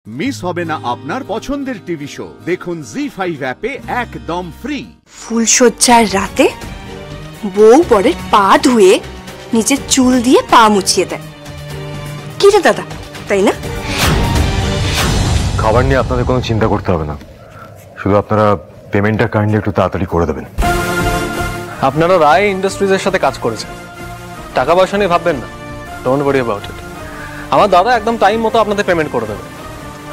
Miss হবে না আপনার পছন্দের টিভি শো। দেখুন জি5 অ্যাপে একদম ফ্রি। ফুলশয্যার রাতে বউ বরের পা ধুয়ে নিজের চুল দিয়ে পা মুছিয়ে দেয়। কি রে দাদা, তাই না? খাবার নিয়ে আপনাদের কোনো চিন্তা করতে হবে না, শুধু আপনারা পেমেন্টটা কাইন্ডলি একটু তাড়াতাড়ি করে দেবেন। আপনারা রায় ইন্ডাস্ট্রিজের সাথে কাজ করেছেন, টাকা পয়সা নিয়ে ভাববেন না, ডোন্ট ওয়ারি অ্যাবাউট ইট। আমার দাদা একদম টাইম মতো আপনাদের পেমেন্ট করে দেবে।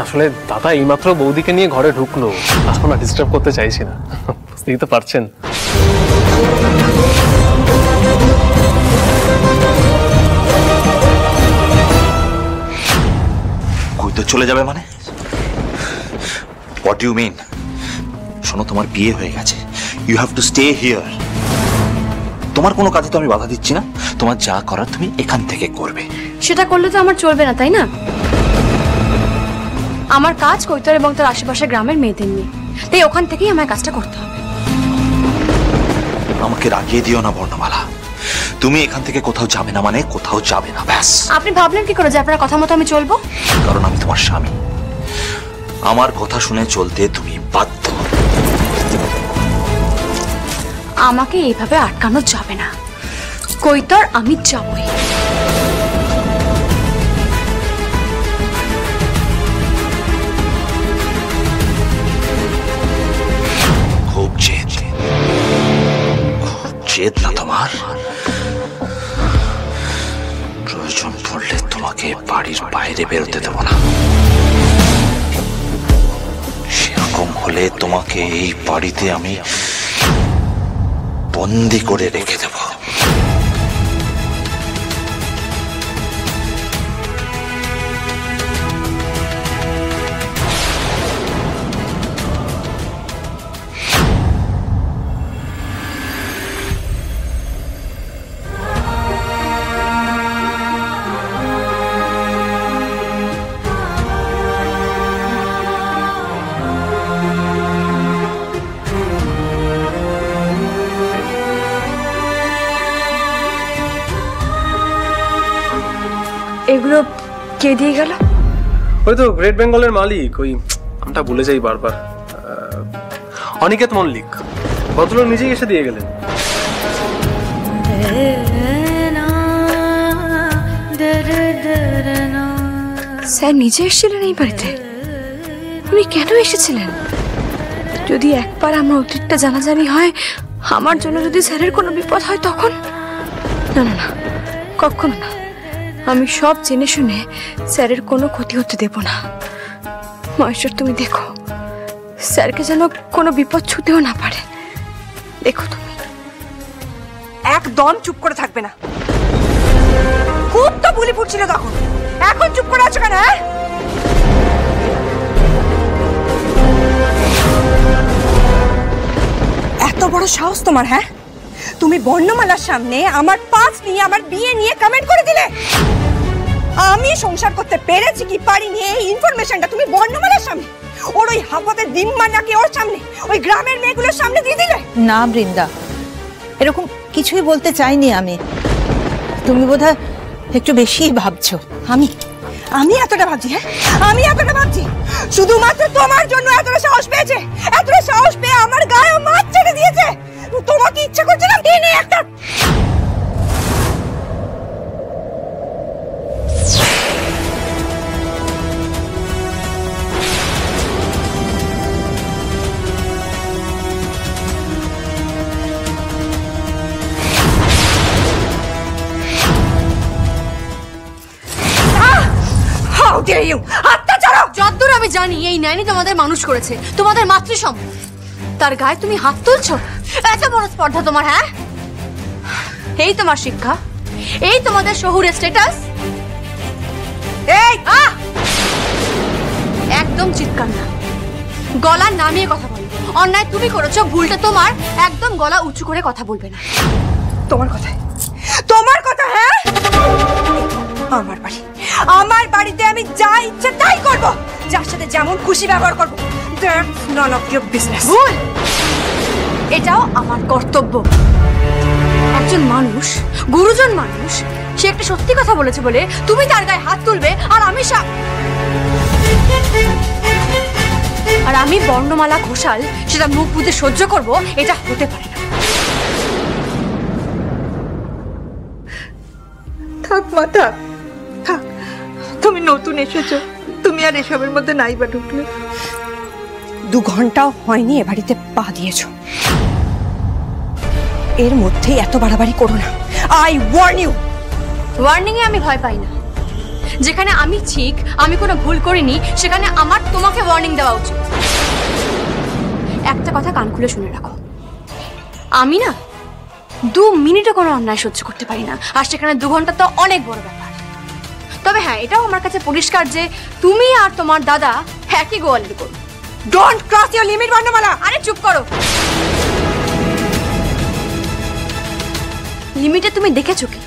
আসলে দাদা এইমাত্র বৌদিকে নিয়ে ঘরে ঢুকলো, এখন আর ডিস্টার্ব করতে চাইছি না, বুঝতেই তো পারছেন। কই তো চলে যাবে মানে? What you mean? শোনো, তোমার বিয়ে হয়ে গেছে, you have to stay here. তোমার কোনো কাজে তো আমি বাধা দিচ্ছি না, তোমার যা করার তুমি এখান থেকে করবে। সেটা করলে তো আমার চলবে না, তাই না? আমার কাজ কৈতর এবং তার আশেপাশের গ্রামের মেয়েদের নিয়ে, তাই ওখান থেকেই আমার কাজটা করতে হবে। আমাকে রাগিয়ে দিও না বর্ণমালা, তুমি এখান থেকে কোথাও যাবে না মানে কোথাও যাবে না, ব্যাস। আপনি ভাবলেন কি করে যে আপনার কথা মতো আমি চলবো? কারণ আমি তোমার স্বামী, আমার কথা শুনে চলতে তুমি বাধ্য। আমাকে এইভাবে আটকানো যাবে না, কৈতর আমি যাবই। খুব জেদ, খুব জেদ না তোমার? প্রয়োজন পড়লে তোমাকে বাড়ির বাইরে বেরোতে দেব না। সেরকম হলে তোমাকে এই বাড়িতে আমি বন্দি করে রেখে দেব। এগুলো কে দিয়ে গেল? ওই তো গ্রেট বেঙ্গলের মালিক, ওই আমটা ভুলে যাই বারবার, অনিকেত মল্লিক। ভদ্রলোক নিজেই এসে দিয়ে গেলেন। স্যার নিজে এসেছিলেন এই বাড়িতে? উনি কেন এসেছিলেন? যদি একবার আমার অতীতটা জানাজানি হয়, আমার জন্য যদি স্যারের কোনো বিপদ হয় তখন? না না না, কখনো না। আমি সব জেনে শুনে স্যারের কোনো ক্ষতি হতে দেব না। মহেশ্বর, তুমি দেখো স্যারকে যেন কোনো বিপদ ছুতেও না পারে। দেখো তুমি একদম চুপ করে থাকবে না। খুব তো বুলি ফুটছিল তখন, এখন চুপ করে আছো কেন? এত বড় সাহস তোমার? হ্যাঁ, তুমি বর্ণমালার সামনে আমার পাস নিয়ে, আমার বিয়ে নিয়ে কমেন্ট করে দিলে। আমি সংসার করতে পেরেছি কি পারিনি এই ইনফরমেশনটা তুমি বর্ণমালার সামনে, ওর ওই হাফাতে দিম্মা নাকি ওর সামনে, ওই গ্রামের মেয়েগুলোর সামনে দিয়ে দিলে। না বৃন্দা, এরকম কিছুই বলতে চাইনি আমি। তুমি বোধহয় একটু বেশিই ভাবছো। আমি এতটা ভাবছি? হ্যাঁ, আমি এতটা ভাবছি? শুধুমাত্র তোমার জন্য এতটা সাহস পেয়েছে, এতটা সাহস পেয়ে আমার গায়ে মাছ ছেড়ে দিয়েছে। তোমাকে ইচ্ছা করছে না দিনে একটা যতদূর আমি জানি এই ন্যানি তোমাদের মানুষ করেছে, তোমাদের মাতৃসম। তার গায়ে তুমি হাত তুলছো? এত বড় স্পর্ধা তোমার? হ্যাঁ, এই তোমার শিক্ষা, এই তোমাদের শহুরে স্ট্যাটাস। এই একদম চিৎকার না, গলা নামিয়ে কথা বলো। অন্যায় তুমি করেছো, ভুলটা তোমার, একদম গলা উঁচু করে কথা বলবে না। তোমার কথা, তোমার কথা। হ্যাঁ, আমার বাড়ি, আমার বাড়িতে আমি যা ইচ্ছে তাই করব, যার সাথে যেমন খুশি ব্যবহার করব। That's none of your business. ভুল, এটাও আমার কর্তব্য। একজন মানুষ, গুরুজন মানুষ, সে একটা সত্যি কথা বলেছে বলে তুমি তার গায়ে হাত তুলবে আর আমি আর আমি বর্ণমালা ঘোষাল সেটা মুখ বুঝে সহ্য করব, এটা হতে পারে না। থাক মা, থাক থাক, তুমি নতুন এসেছো, তুমি আর এসবের মধ্যে নাই বা ঢুকলে। 2 ঘন্টাও হয়নি এ বাড়িতে পা দিয়েছ, এর মধ্যে এত বাড়াবাড়ি করো না। I warn you. ওয়ার্নিং এ আমি ভয় পাই না। যেখানে আমি ঠিক, আমি কোনো ভুল করিনি, সেখানে আমার তোমাকে ওয়ার্নিং দেওয়া উচিত। একটা কথা কান খুলে শুনে রাখো, আমি না 2 মিনিটও কোনো অন্যায় সহ্য করতে পারি না, আর সেখানে 2 ঘন্টা তো অনেক বড় ব্যাপার। তবে হ্যাঁ, এটাও আমার কাছে পরিষ্কার যে তুমি আর তোমার দাদা একই গোয়ালের গরু। ডোন্ট ক্রস ইওর লিমিট বর্ণমালা। আরে চুপ করো। লিমিটে তুমি দেখেছো কি?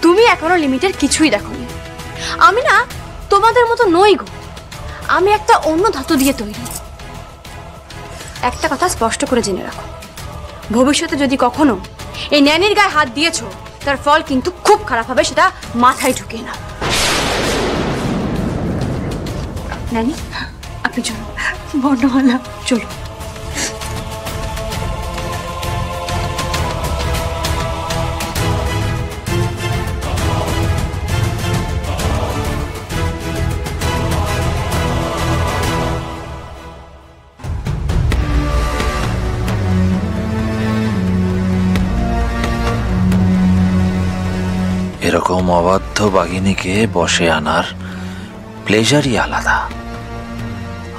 তুমি এখনো লিমিটের কিছুই দেখোনি। আমি না তোমাদের মতো নই গো, আমি একটা অন্য ধাতু দিয়ে তৈরি। একটা কথা স্পষ্ট করে জেনে রাখো, ভবিষ্যতে যদি কখনো এই ন্যানির গায়ে হাত দিয়েছো, তার ফল কিন্তু খুব খারাপ হবে, সেটা মাথায় ঢুকিয়ে নাও। ন্যানি, আপনি চলুন। বর্ণমালা, চলুন। এরকম অবাধ্য বাঘিনীকে বশে আনার প্লেজারই আলাদা।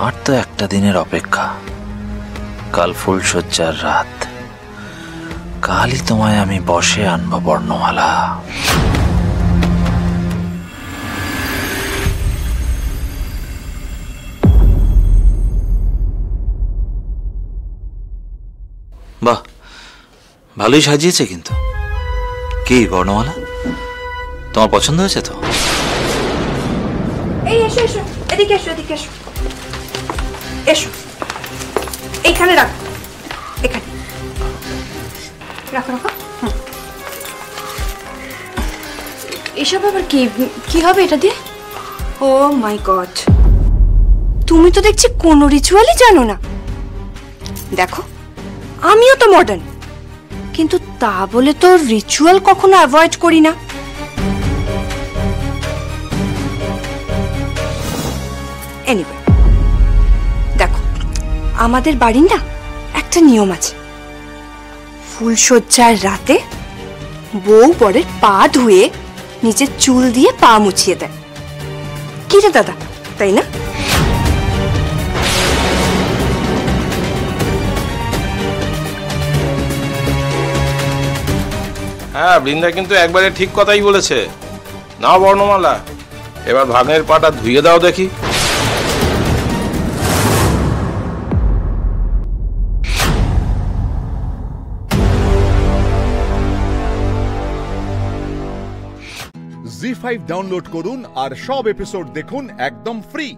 আর তো একটা দিনের অপেক্ষা, কাল ফুলশয্যার রাত। কালই তোমায় আমি বশে আনবো বর্ণমালা। বাহ, ভালোই সাজিয়েছে কিন্তু। কি বর্ণমালা, তোমার পছন্দ হয়েছে তো? এই এসো এসো, এদিকে এসো, এদিকে এসো, এসো এইখানে রাখো, এখানে রাখো রাখো। এসব আবার কি কি হবে এটা দিয়ে? ও মাই গড, তুমি তো দেখছি কোনো রিচুয়ালই জানো না। দেখো, আমিও তো মডার্ন, কিন্তু তা বলে তো রিচুয়াল কখনো অ্যাভয়েড করি না। এনিওয়ে, দেখো, আমাদের বাড়ির না একটা নিয়ম আছে, ফুলশয্যার রাতে বউ বরের পা ধুয়ে নিজের চুল দিয়ে পা মুছিয়ে দেয়। কি রে দাদা, তাই না? হ্যাঁ, বৃন্দা কিন্তু একবারে ঠিক কথাই বলেছে। না বর্ণমালা, এবার ভাগ্নের পাটা ধুইয়ে দাও দেখি। জি5 ডাউনলোড করুন আর সব এপিসোড দেখুন একদম ফ্রি।